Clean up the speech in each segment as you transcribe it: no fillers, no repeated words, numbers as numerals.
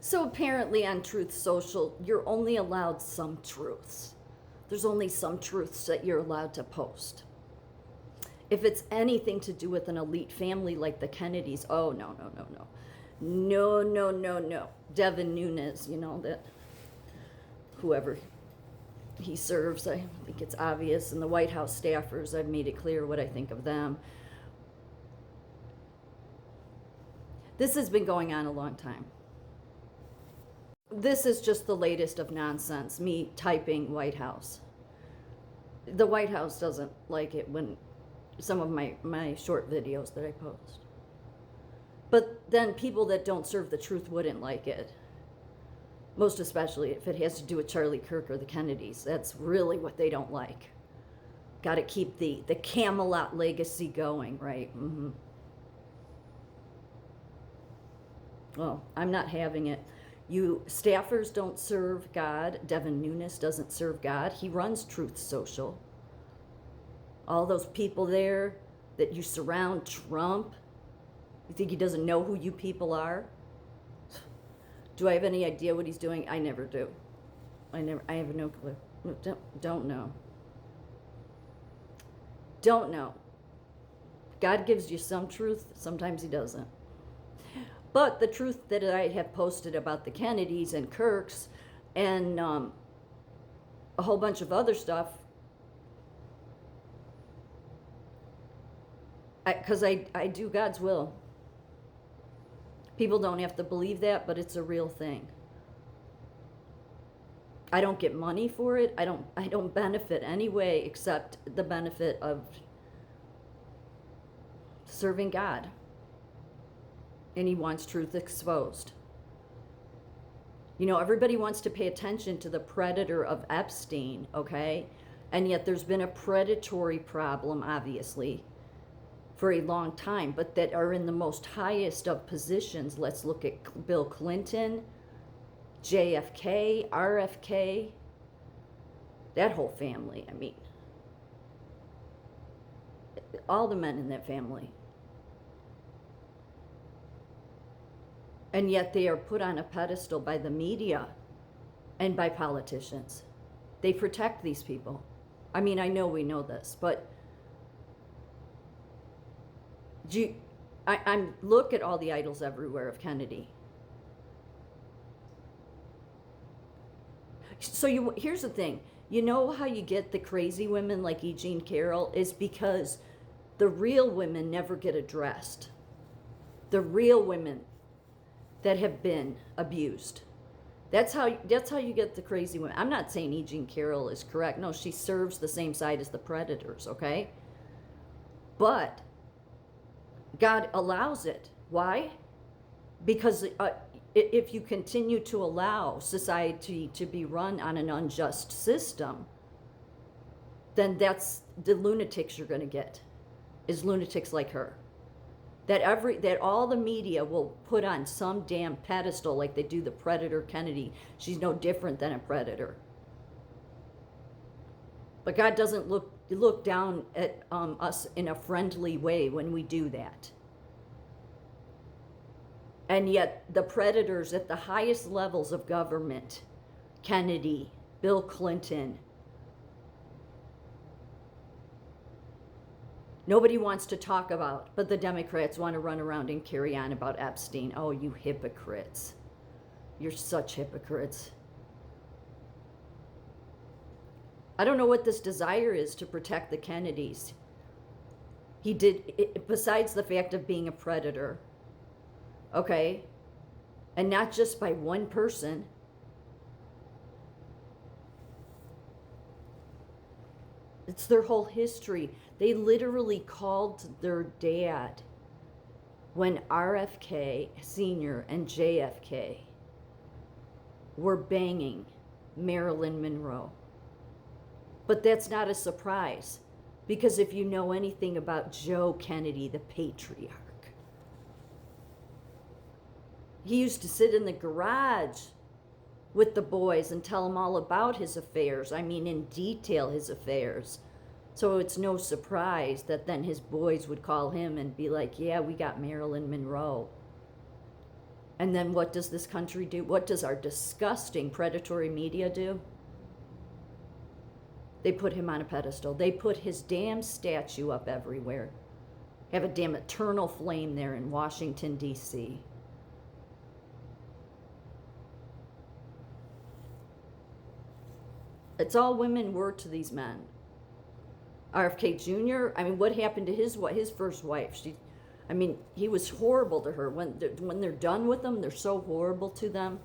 So apparently on Truth Social, you're only allowed some truths. There's only some truths that you're allowed to post. If it's anything to do with an elite family like the Kennedys, oh, no, no, no, no. No, no, no, no. Devin Nunes, that whoever he serves, I think it's obvious. And the White House staffers, I've made it clear what I think of them. This has been going on a long time. This is just the latest of nonsense, me typing White House. The White House doesn't like it when some of my short videos that I post. But then people that don't serve the truth wouldn't like it. Most especially if it has to do with Charlie Kirk or the Kennedys. That's really what they don't like. Got to keep the Camelot legacy going, right? Mm-hmm. Well, I'm not having it. You staffers don't serve God. Devin Nunes doesn't serve God. He runs Truth Social. All those people there that you surround Trump, you think he doesn't know who you people are? Do I have any idea what he's doing? I never do. I have no clue. Don't know. Don't know. God gives you some truth, sometimes he doesn't. But the truth that I have posted about the Kennedys and Kirks and a whole bunch of other stuff, because I do God's will. People don't have to believe that, but it's a real thing. I don't get money for it. I don't benefit anyway except the benefit of serving God. And he wants truth exposed. Everybody wants to pay attention to the predator of Epstein, okay? And yet there's been a predatory problem, obviously, for a long time, but that are in the most highest of positions. Let's look at Bill Clinton, JFK, RFK, that whole family. I mean, all the men in that family. And yet they are put on a pedestal by the media and by politicians. They protect these people. I mean, I know we know this, but I'm look at all the idols everywhere of Kennedy. So here's the thing. You know how you get the crazy women like E. Jean Carroll is because the real women never get addressed. The real women that have been abused. That's how you get the crazy women. I'm not saying E. Jean Carroll is correct. No, she serves the same side as the predators, okay? But God allows it. Why? Because if you continue to allow society to be run on an unjust system, then that's the lunatics you're going to get, is lunatics like her. That all the media will put on some damn pedestal like they do the predator Kennedy. She's no different than a predator. But God doesn't look down at us in a friendly way when we do that. And yet the predators at the highest levels of government, Kennedy, Bill Clinton, nobody wants to talk about, but the Democrats want to run around and carry on about Epstein. Oh, you hypocrites. You're such hypocrites. I don't know what this desire is to protect the Kennedys. He did, besides the fact of being a predator, okay? And not just by one person. It's their whole history. They literally called their dad when RFK Sr. and JFK were banging Marilyn Monroe. But that's not a surprise, because if you know anything about Joe Kennedy, the patriarch, he used to sit in the garage with the boys and tell them all about his affairs. I mean, in detail, his affairs. So it's no surprise that then his boys would call him and be like, yeah, we got Marilyn Monroe. And then what does this country do? What does our disgusting predatory media do? They put him on a pedestal. They put his damn statue up everywhere. Have a damn eternal flame there in Washington, D.C. It's all women were to these men. RFK Jr., I mean, what happened to his first wife? He was horrible to her. When they're done with them, they're so horrible to them.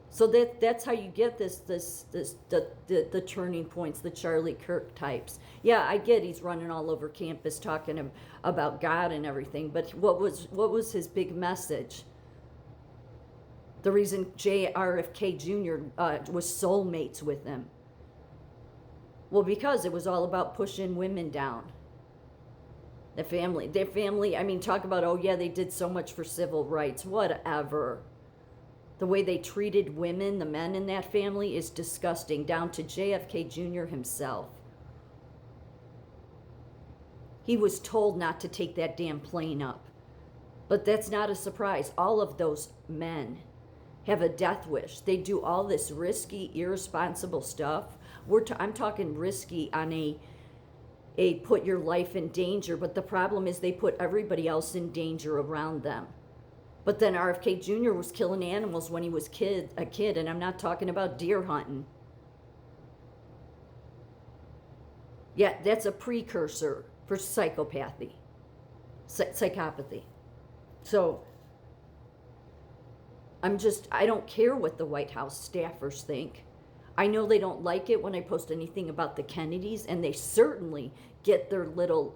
So that's how you get the turning points, the Charlie Kirk types. Yeah, I get he's running all over campus talking about God and everything, but what was his big message? The reason RFK Jr. Was soulmates with him. Well, because it was all about pushing women down. Their family, I mean, talk about, oh yeah, they did so much for civil rights, whatever. The way they treated women, the men in that family, is disgusting, down to JFK Jr. himself. He was told not to take that damn plane up. But that's not a surprise. All of those men have a death wish. They do all this risky, irresponsible stuff. I'm talking risky on a put your life in danger, but the problem is they put everybody else in danger around them. But then RFK Jr. was killing animals when he was a kid, and I'm not talking about deer hunting. Yeah, that's a precursor for psychopathy. Psychopathy. So I don't care what the White House staffers think. I know they don't like it when I post anything about the Kennedys, and they certainly get their little,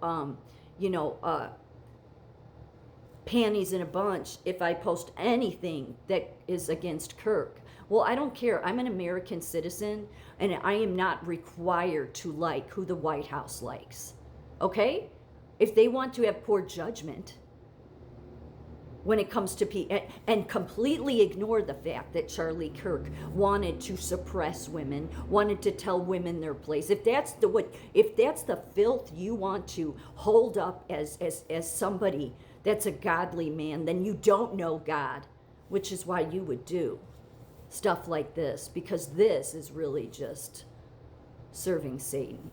panties in a bunch if I post anything that is against Kirk. Well, I don't care. I'm an American citizen, and I am not required to like who the White House likes. Okay? If they want to have poor judgment when it comes to and completely ignore the fact that Charlie Kirk wanted to suppress women, wanted to tell women their place. If that's the filth you want to hold up as somebody that's a godly man, then you don't know God, which is why you would do stuff like this, because this is really just serving Satan.